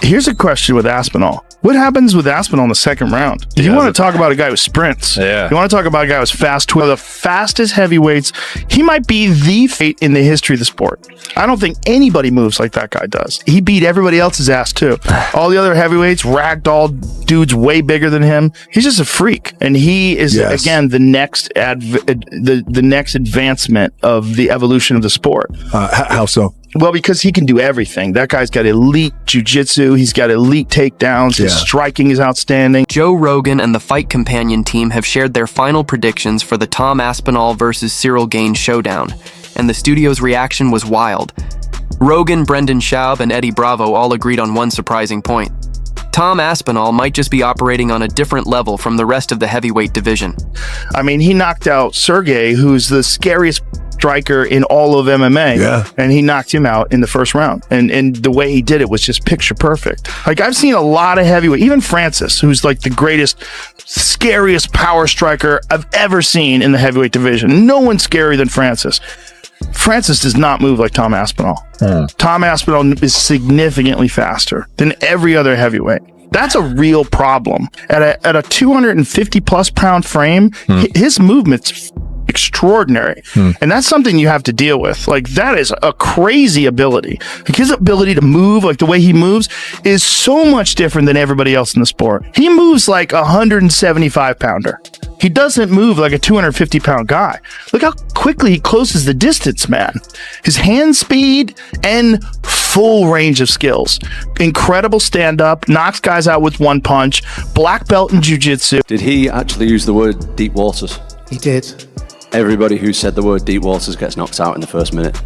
Here's a question with Aspinall. What happens with Aspinall in the second round? If you want to talk about a guy with sprints, you want to talk about a guy who's fast, one of the fastest heavyweights, he might be the fate in the history of the sport. I don't think anybody moves like that guy does. He beat everybody else's ass too. All the other heavyweights, ragdoll dudes way bigger than him. He's just a freak. And he is, again, the next the next advancement of the evolution of the sport. How so? Well, because he can do everything. That guy's got elite jiu-jitsu. He's got elite takedowns. His striking is outstanding. Joe Rogan and the Fight Companion team have shared their final predictions for the Tom Aspinall versus Ciryl Gane showdown, and the studio's reaction was wild. Rogan, Brendan Schaub, and Eddie Bravo all agreed on one surprising point. Tom Aspinall might just be operating on a different level from the rest of the heavyweight division. I mean, he knocked out Sergey, who's the scariest striker in all of MMA, and he knocked him out in the first round. And the way he did it was just picture perfect. Like, I've seen a lot of heavyweight, even Francis, who's like the greatest, scariest power striker I've ever seen in the heavyweight division. No one's scarier than Francis. Francis does not move like Tom Aspinall. Tom Aspinall is significantly faster than every other heavyweight. That's a real problem. At a 250 plus pound frame, his movement's extraordinary. And that's something you have to deal with. Like, that is a crazy ability. Like, his ability to move, like the way he moves, is so much different than everybody else in the sport. He moves like a 175 pounder. He doesn't move like a 250 pound guy. Look how quickly he closes the distance, man. His hand speed and full range of skills. Incredible stand-up, knocks guys out with one punch, black belt in jiu-jitsu. Did he actually use the word deep waters? He did. Everybody who said the word deep waters gets knocked out in the first minute.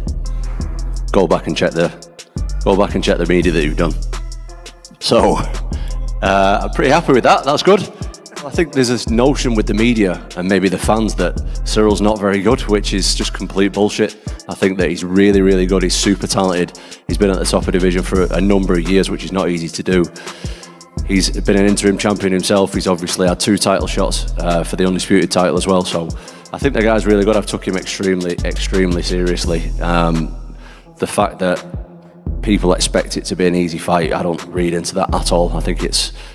Go back and check the media that you've done. So, I'm pretty happy with that. That's good. I think there's this notion with the media and maybe the fans that Cyryl's not very good, which is just complete bullshit. I think that he's really, really good. He's super talented. He's been at the top of division for a number of years, which is not easy to do. He's been an interim champion himself. He's obviously had 2 title shots for the undisputed title as well. So I think the guy's really good. I've took him extremely, extremely seriously. The fact that people expect it to be an easy fight, I don't read into that at all. I think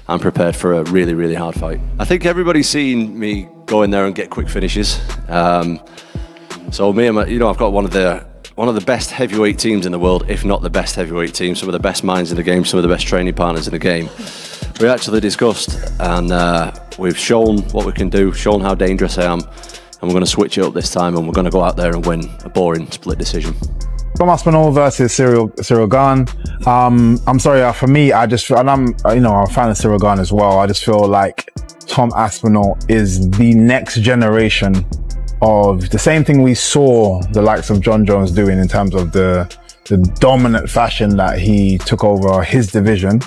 I'm prepared for a really, really hard fight. I think everybody's seen me go in there and get quick finishes. So me and I've got one of the best heavyweight teams in the world, if not the best heavyweight team, some of the best minds in the game, some of the best training partners in the game. We actually discussed and we've shown what we can do, shown how dangerous I am, and we're going to switch it up this time and we're going to go out there and win a boring split decision. Tom Aspinall versus Ciryl Gane. I'm sorry, for me, I just feel, and I'm a fan of Ciryl Gane as well. I just feel like Tom Aspinall is the next generation of the same thing we saw the likes of John Jones doing in terms of the dominant fashion that he took over his division.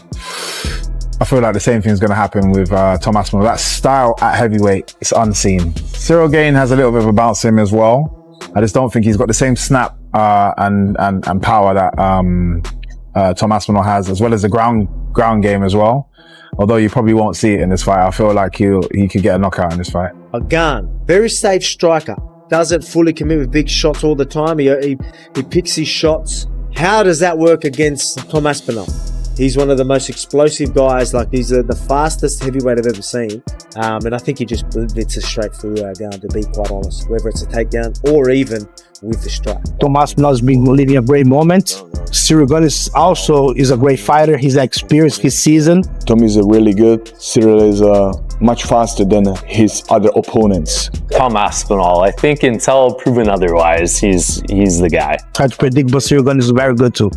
I feel like the same thing is going to happen with Tom Aspinall. That style at heavyweight is unseen. Ciryl Gane has a little bit of a bounce to him as well. I just don't think he's got the same snap and power that Tom Aspinall has, as well as the ground game as well. Although you probably won't see it in this fight. I feel like he could get a knockout in this fight. Gane, very safe striker. Doesn't fully commit with big shots all the time. He picks his shots. How does that work against Tom Aspinall? He's one of the most explosive guys. Like, he's the fastest heavyweight I've ever seen. And I think he just blitz us straight through Gane, to be quite honest. Whether it's a takedown or even with the strike. Tom Aspinall has been living a great moment. Ciryl Gane is a great fighter. He's experienced, he's seasoned. Tom is really good. Ciryl is much faster than his other opponents. Tom Aspinall, I think until proven otherwise, he's the guy. Hard to predict, but Ciryl Gane is very good too.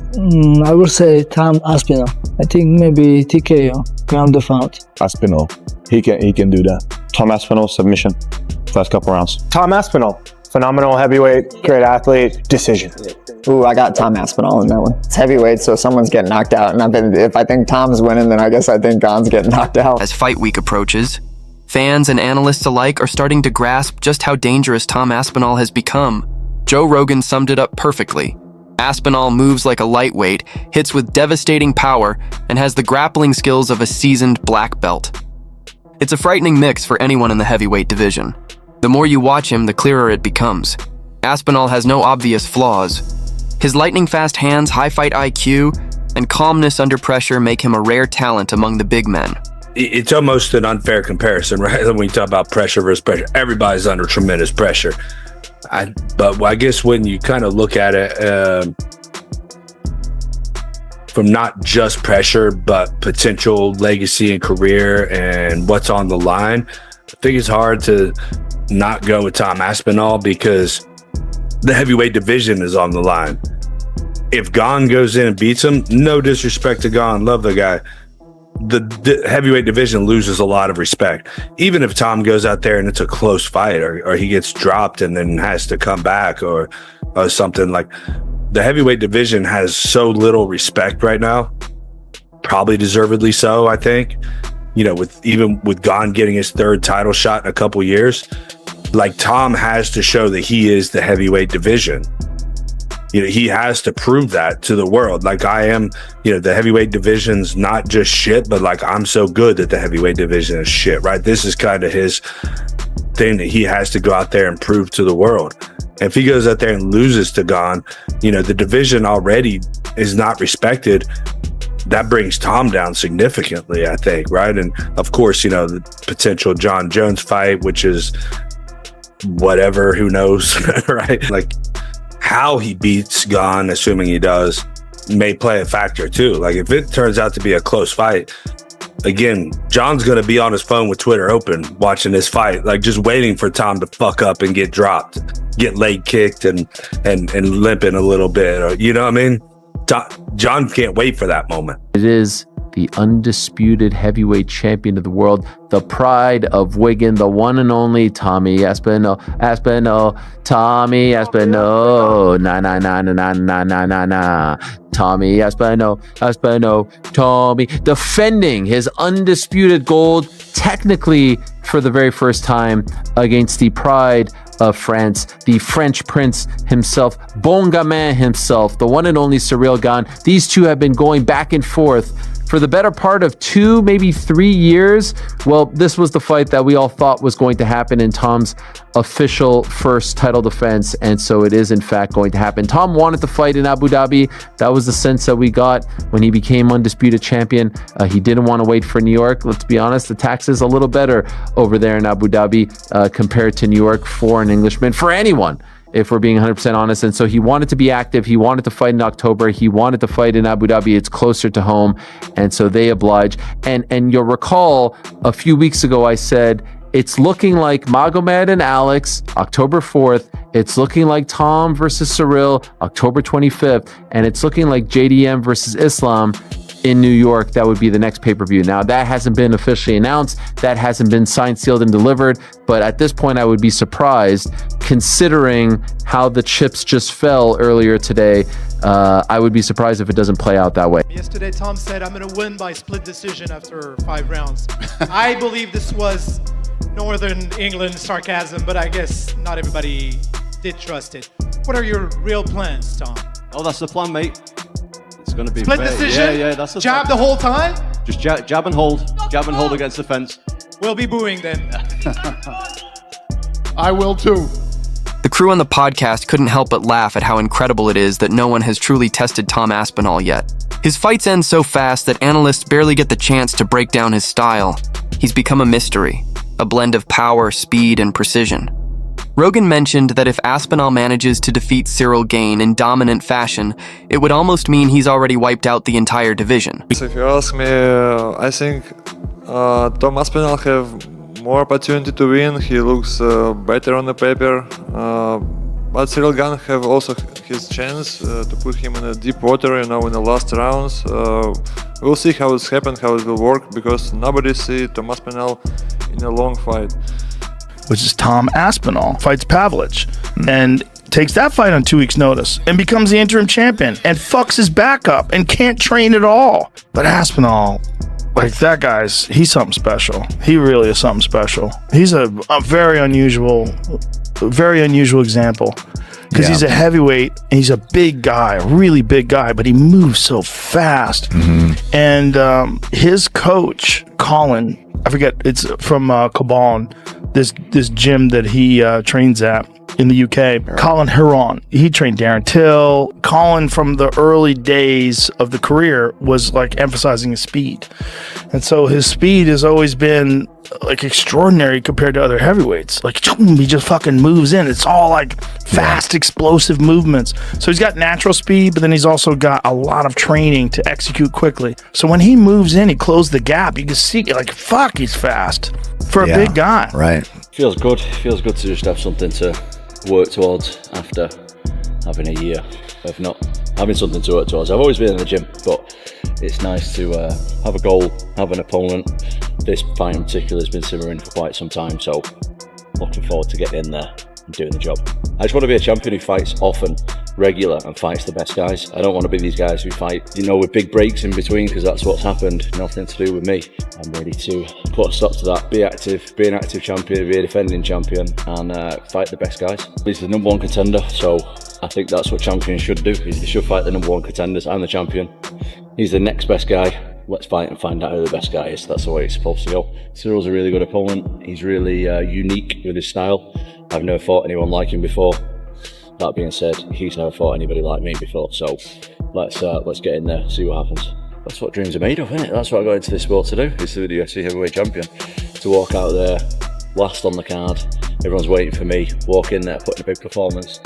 I would say Tom Aspinall. I think maybe TKO, ground the fight. Aspinall, he can do that. Tom Aspinall, submission, first couple rounds. Tom Aspinall, phenomenal heavyweight, great athlete, decision. Ooh, I got Tom Aspinall in that one. It's heavyweight, so someone's getting knocked out. And if I think Tom's winning, then I guess I think Gane's getting knocked out. As fight week approaches, fans and analysts alike are starting to grasp just how dangerous Tom Aspinall has become. Joe Rogan summed it up perfectly. Aspinall moves like a lightweight, hits with devastating power, and has the grappling skills of a seasoned black belt. It's a frightening mix for anyone in the heavyweight division. The more you watch him, the clearer it becomes. Aspinall has no obvious flaws. His lightning-fast hands, high fight IQ, and calmness under pressure make him a rare talent among the big men. It's almost an unfair comparison, right? When you talk about pressure versus pressure, everybody's under tremendous pressure. But I guess when you kind of look at it from not just pressure, but potential legacy and career and what's on the line, I think it's hard to not go with Tom Aspinall because the heavyweight division is on the line. If Gane goes in and beats him, no disrespect to Gane, love the guy, the heavyweight division loses a lot of respect. Even if Tom goes out there and it's a close fight, or he gets dropped and then has to come back or something, like, the heavyweight division has so little respect right now, probably deservedly so, I think. You know, with Gane getting his third title shot in a couple years, like, Tom has to show that he is the heavyweight division. You know, he has to prove that to the world. Like, I am, you know, the heavyweight division's not just shit, but like, I'm so good that the heavyweight division is shit, right? This is kind of his thing that he has to go out there and prove to the world. And if he goes out there and loses to Gane, you know, the division already is not respected. That brings Tom down significantly, I think, right? And of course, you know, the potential John Jones fight, which is whatever, who knows, right? Like, how he beats Gane, assuming he does, may play a factor too. Like, if it turns out to be a close fight, again, John's going to be on his phone with Twitter open watching this fight, like, just waiting for Tom to fuck up and get dropped, get leg kicked and limping a little bit, or, you know what I mean? John can't wait for that moment. It is the undisputed heavyweight champion of the world, the pride of Wigan, the one and only Tommy Aspinall, Tommy Aspinall, na. Tommy Aspinall, Tommy, defending his undisputed gold, technically for the very first time, against the pride of France, the French prince himself, Bon Gamin himself, the one and only Ciryl Gane. These two have been going back and forth for the better part of 2, maybe 3 years. Well, this was the fight that we all thought was going to happen in Tom's official first title defense, and so it is in fact going to happen. Tom wanted to fight in Abu Dhabi. That was the sense that we got when he became undisputed champion. He didn't want to wait for New York. Let's be honest, the tax is a little better over there in Abu Dhabi compared to New York for an Englishman, for anyone, if we're being 100% honest. And so he wanted to be active. He wanted to fight in October. He wanted to fight in Abu Dhabi. It's closer to home. And so they oblige. And you'll recall a few weeks ago, I said, it's looking like Magomed and Alex, October 4th. It's looking like Tom versus Ciryl, October 25th. And it's looking like JDM versus Islam in New York. That would be the next pay-per-view. Now, that hasn't been officially announced. That hasn't been signed, sealed, and delivered. But at this point, I would be surprised, considering how the chips just fell earlier today. I would be surprised if it doesn't play out that way. Yesterday, Tom said, I'm going to win by split decision after 5 rounds. I believe this was Northern England sarcasm, but I guess not everybody did trust it. What are your real plans, Tom? Oh, that's the plan, mate. It's going to be split decision. Yeah, that's the jab plan. the whole time. Just jab and hold. Jab and hold against the fence. We'll be booing then. I will too. The crew on the podcast couldn't help but laugh at how incredible it is that no one has truly tested Tom Aspinall yet. His fights end so fast that analysts barely get the chance to break down his style. He's become a mystery, a blend of power, speed, and precision. Rogan mentioned that if Aspinall manages to defeat Ciryl Gane in dominant fashion, it would almost mean he's already wiped out the entire division. If you ask me, I think Tom Aspinall have more opportunity to win. He looks better on the paper. But Ciryl Gane have also his chance to put him in a deep water, in the last rounds. We'll see how it's happened, how it will work, because nobody see Tom Aspinall in a long fight. Which is Tom Aspinall fights Pavlich and takes that fight on 2 weeks' notice and becomes the interim champion and fucks his back up and can't train at all. But Aspinall, like, that guy's, he's something special. He really is something special. He's a very unusual example, because he's a heavyweight and he's a big guy, a really big guy, but he moves so fast. And his coach, Colin, I forget, it's from Cabal, this gym that he trains at. in the UK. Colin Huron, he trained Darren Till. Colin, from the early days of the career, was like emphasizing his speed. And so his speed has always been like extraordinary compared to other heavyweights. Like he just fucking moves in. It's all like fast, explosive movements. So he's got natural speed, but then he's also got a lot of training to execute quickly. So when he moves in, he closes the gap. You can see, like, fuck, he's fast for a big guy. Right. Feels good. Feels good to just have something to work towards after having a year of not having something to work towards. I've always been in the gym, but it's nice to have a goal, have an opponent. This fight in particular has been simmering for quite some time, so looking forward to getting in there and doing the job. I just want to be a champion who fights often, regular, and fights the best guys. I don't want to be these guys who fight, with big breaks in between, because that's what's happened. Nothing to do with me. I'm ready to put a stop to that. Be active, be an active champion, be a defending champion, and fight the best guys. He's the number one contender, so I think that's what champions should do. They should fight the number one contenders. I'm the champion. He's the next best guy. Let's fight and find out who the best guy is. That's the way it's supposed to go. Cyryl's a really good opponent. He's really unique with his style. I've never fought anyone like him before. That being said, he's never fought anybody like me before. So let's get in there, see what happens. That's what dreams are made of, isn't it? That's what I got into this sport to do, is to be the UFC heavyweight champion. To walk out there, last on the card, everyone's waiting for me, walk in there, put in a big performance.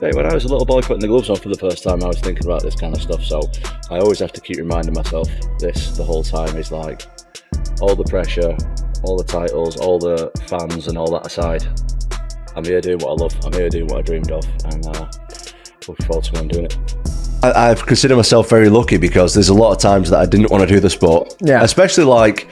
When I was a little boy putting the gloves on for the first time, I was thinking about this kind of stuff, so I always have to keep reminding myself this the whole time, is like, all the pressure, all the titles, all the fans and all that aside, I'm here doing what I love, I'm here doing what I dreamed of, and looking forward to when I'm doing it. I've considered myself very lucky, because there's a lot of times that I didn't want to do the sport, especially like,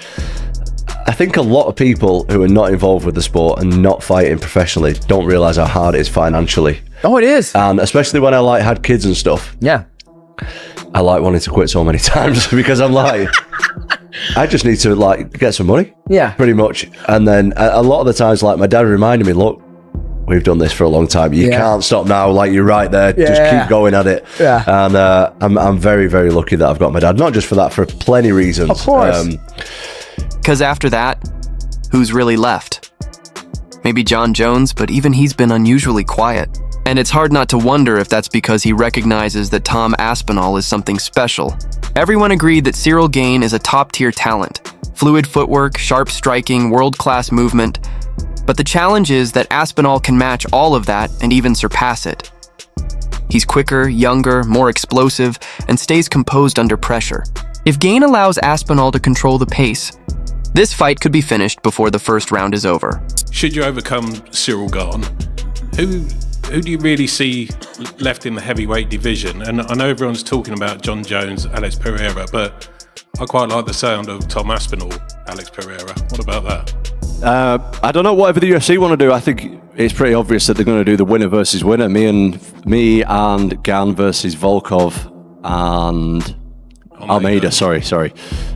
I think a lot of people who are not involved with the sport and not fighting professionally don't realise how hard it is financially. Oh, it is. And especially when I had kids and stuff. Yeah. I wanted to quit so many times, because I'm like, I just need to get some money. Yeah. Pretty much. And then a lot of the times, my dad reminded me, look, we've done this for a long time. You can't stop now. You're right there. Just keep going at it. Yeah. And I'm very, very lucky that I've got my dad. Not just for that, for plenty of reasons. Of course. Because after that, who's really left? Maybe John Jones, but even he's been unusually quiet. And it's hard not to wonder if that's because he recognizes that Tom Aspinall is something special. Everyone agreed that Ciryl Gane is a top-tier talent. Fluid footwork, sharp striking, world-class movement. But the challenge is that Aspinall can match all of that and even surpass it. He's quicker, younger, more explosive, and stays composed under pressure. If Gane allows Aspinall to control the pace, this fight could be finished before the first round is over. Should you overcome Ciryl Gane, who do you really see left in the heavyweight division? And I know everyone's talking about John Jones, Alex Pereira, but I quite like the sound of Tom Aspinall, Alex Pereira. What about that? I don't know, whatever the UFC want to do. I think it's pretty obvious that they're going to do the winner versus winner. Me and Gane versus Volkov and Almeida, sorry.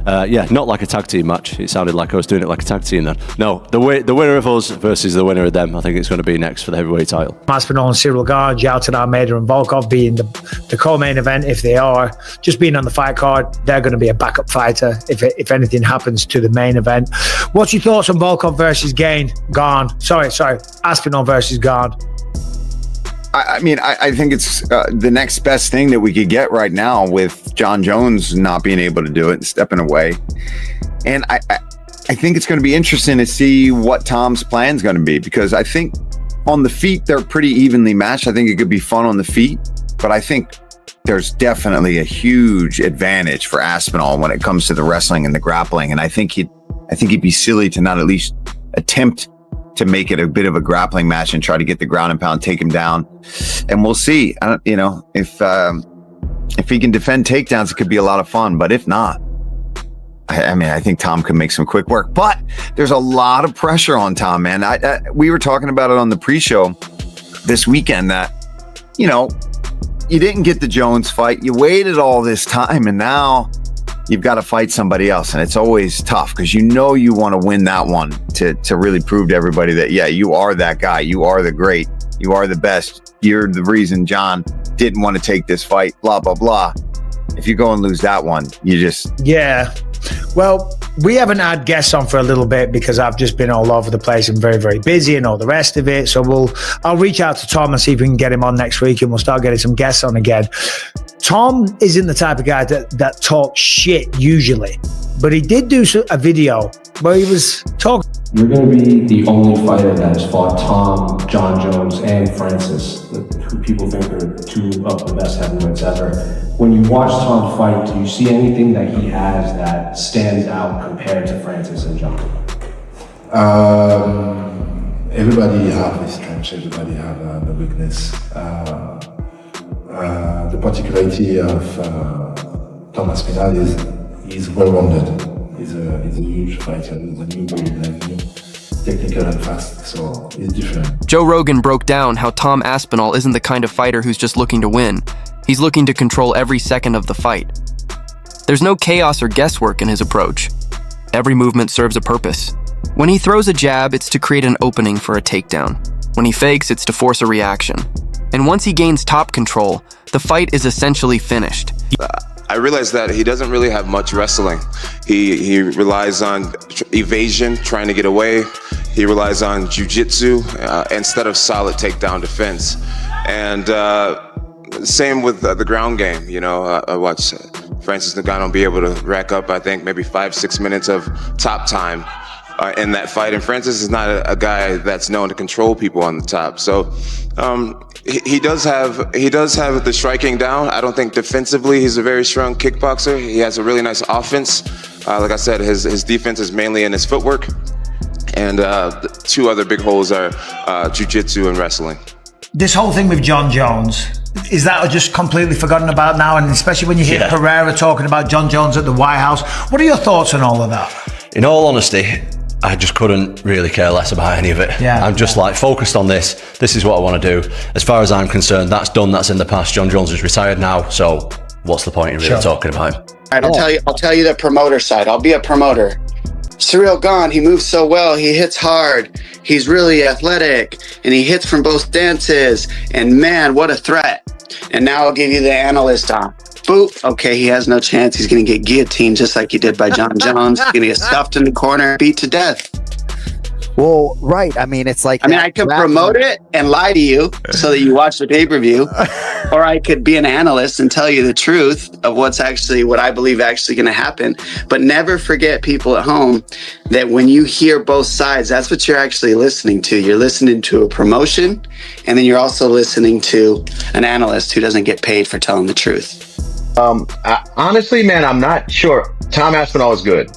Not like a tag team match. It sounded like I was doing it like a tag team then. No, the winner of us versus the winner of them. I think it's going to be next for the heavyweight title. Aspinall and Ciryl Gane, Jouton, Almeida and Volkov being the co-main event, if they are. Just being on the fight card, they're going to be a backup fighter if anything happens to the main event. What's your thoughts on Volkov versus Gane? Sorry, Aspinall versus Gane. I think it's the next best thing that we could get right now, with John Jones not being able to do it and stepping away. And I think it's going to be interesting to see what Tom's plan is going to be, because I think on the feet, they're pretty evenly matched. I think it could be fun on the feet, but I think there's definitely a huge advantage for Aspinall when it comes to the wrestling and the grappling. And I think he'd be silly to not at least attempt to make it a bit of a grappling match and try to get the ground and pound, take him down. And we'll see. If he can defend takedowns, it could be a lot of fun. But if not, I think Tom can make some quick work. But there's a lot of pressure on Tom, man. We were talking about it on the pre-show this weekend that, you didn't get the Jones fight. You waited all this time, and now you've got to fight somebody else. And it's always tough, because you want to win that one to really prove to everybody that, you are that guy. You are the great. You are the best. You're the reason John didn't want to take this fight, blah, blah, blah. If you go and lose that one, you just... Yeah. Well, we haven't had guests on for a little bit because I've just been all over the place and very, very busy and all the rest of it. So I'll reach out to Tom and see if we can get him on next week, and we'll start getting some guests on again. Tom isn't the type of guy that talks shit usually, but he did do a video where he was talking. You're going to be the only fighter that has fought Tom, John Jones, and Francis, who people think are two of the best heavyweights ever. When you watch Tom fight, do you see anything that he has that stands out compared to Francis and John? Everybody have his strengths, everybody have the weakness. The particularity of Tom Aspinall is he's well-rounded. He's a huge fighter, he's a new movement, technical and fast, so he's different. Joe Rogan broke down how Tom Aspinall isn't the kind of fighter who's just looking to win. He's looking to control every second of the fight. There's no chaos or guesswork in his approach. Every movement serves a purpose. When he throws a jab, it's to create an opening for a takedown. When he fakes, it's to force a reaction. And once he gains top control, the fight is essentially finished. I realized that he doesn't really have much wrestling. He relies on evasion, trying to get away. He relies on jiu-jitsu instead of solid takedown defense. And same with the ground game. You know, I watched Francis Ngannou be able to rack up, I think, maybe 5-6 minutes of top time in that fight. And Francis is not a guy that's known to control people on the top. So he does have the striking down. I don't think defensively he's a very strong kickboxer. He has a really nice offense. Like I said, his defense is mainly in his footwork. And the two other big holes are jiu-jitsu and wrestling. This whole thing with John Jones, is that just completely forgotten about now? And especially when you hear Pereira talking about John Jones at the White House. What are your thoughts on all of that? In all honesty, I just couldn't really care less about any of it. I'm just like focused on this. This is what I want to do. As far as I'm concerned, that's done. That's in the past. John Jones is retired now. So what's the point in really talking about him? All right, I'll tell you the promoter side. I'll be a promoter. Ciryl Gane, he moves so well. He hits hard. He's really athletic, and he hits from both stances. And man, what a threat! And now I'll give you the analyst on. Boop. Okay, he has no chance. He's going to get guillotined just like he did by John Jones. He's going to get stuffed in the corner, beat to death. Well, right. I mean, it's like... I could promote it and lie to you so that you watch the pay-per-view. Or I could be an analyst and tell you the truth of what I believe actually going to happen. But never forget, people at home, that when you hear both sides, that's what you're actually listening to. You're listening to a promotion, and then you're also listening to an analyst who doesn't get paid for telling the truth. Honestly, man, I'm not sure. Tom Aspinall is good,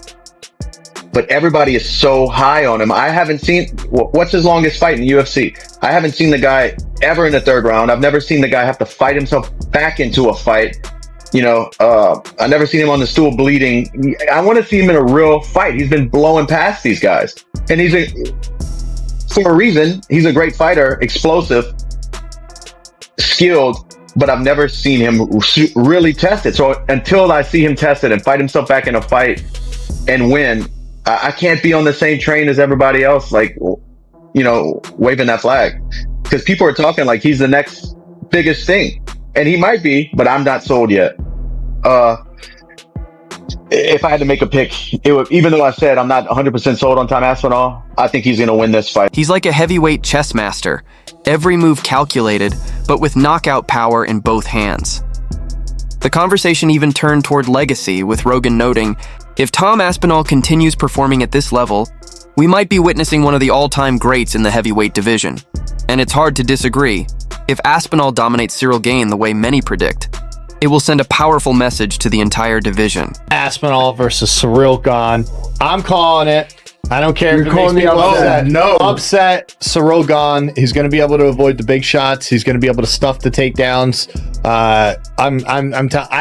but everybody is so high on him. I haven't seen, what's his longest fight in the UFC? I haven't seen the guy ever in the third round. I've never seen the guy have to fight himself back into a fight. You know, I've never seen him on the stool bleeding. I want to see him in a real fight. He's been blowing past these guys, and for a reason. He's a great fighter, explosive, skilled, but I've never seen him really test it. So until I see him test it and fight himself back in a fight and win, I can't be on the same train as everybody else, like, you know, waving that flag. Because people are talking like he's the next biggest thing. And he might be, but I'm not sold yet. If I had to make a pick, even though I said I'm not 100% sold on Tom Aspinall, I think he's going to win this fight. He's like a heavyweight chess master. Every move calculated, but with knockout power in both hands. The conversation even turned toward legacy, with Rogan noting, if Tom Aspinall continues performing at this level, we might be witnessing one of the all-time greats in the heavyweight division. And it's hard to disagree. If Aspinall dominates Ciryl Gane the way many predict, it will send a powerful message to the entire division. Aspinall versus Ciryl Gane. I'm calling it. I don't care if it makes me upset. No. Upset Ciryl Gane. He's going to be able to avoid the big shots. He's going to be able to stuff the takedowns. I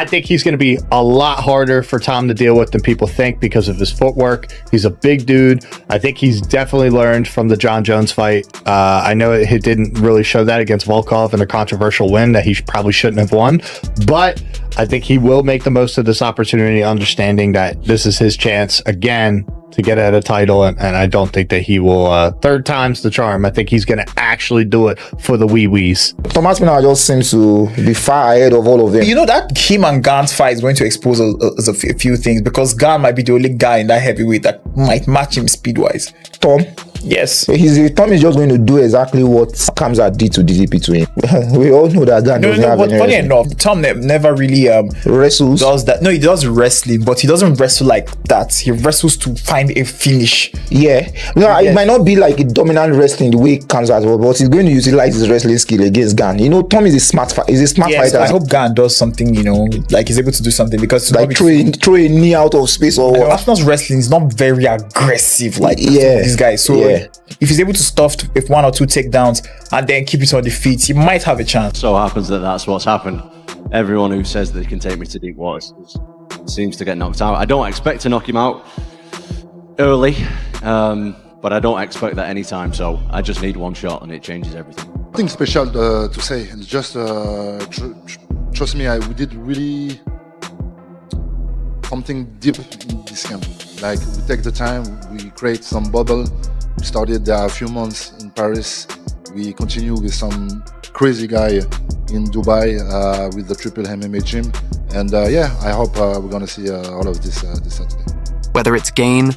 think he's going to be a lot harder for Tom to deal with than people think because of his footwork. He's a big dude. I think he's definitely learned from the John Jones fight. I know it didn't really show that against Volkov in a controversial win that he probably shouldn't have won, but I think he will make the most of this opportunity, understanding that this is his chance again to get at a title, and I don't think that he will. Third time's the charm. I think he's going to actually do it for the wee-wees. Tom Aspinall just seems to be far ahead of all of them. You know, that him and Gane's fight is going to expose a few things, because Gane might be the only guy in that heavyweight that might match him speed-wise. Tom? Yes. Tom is just going to do exactly what Kamzat did to DDP to him. We all know that Gane doesn't have any funny enough, Tom never really wrestles. Does that. No, he does wrestling, but he doesn't wrestle like that. He wrestles to find a finish. Yeah. No, it might not be like a dominant wrestling the way Kamzat was, but he's going to utilize his wrestling skill against Gane. You know, Tom is a smart fighter. I hope Gane does something, you know, like he's able to do something, because like throw a knee out of space or what. Aspinall's wrestling is not very aggressive like this guy. So if he's able to stuff with 1 or 2 takedowns and then keep it on the feet, he might have a chance. So happens that that's what's happened. Everyone who says that he can take me to deep waters seems to get knocked out. I don't expect to knock him out early, but I don't expect that anytime. So I just need one shot and it changes everything. Nothing special to say. It's just trust me, we did really something deep in this camp. Like, we take the time, we create some bubble. We started a few months in Paris. We continue with some crazy guy in Dubai with the Triple MMA gym. And I hope we're going to see all of this this Saturday. Whether it's Gane,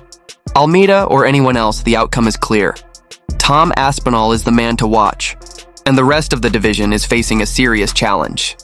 Almeida, or anyone else, the outcome is clear. Tom Aspinall is the man to watch, and the rest of the division is facing a serious challenge.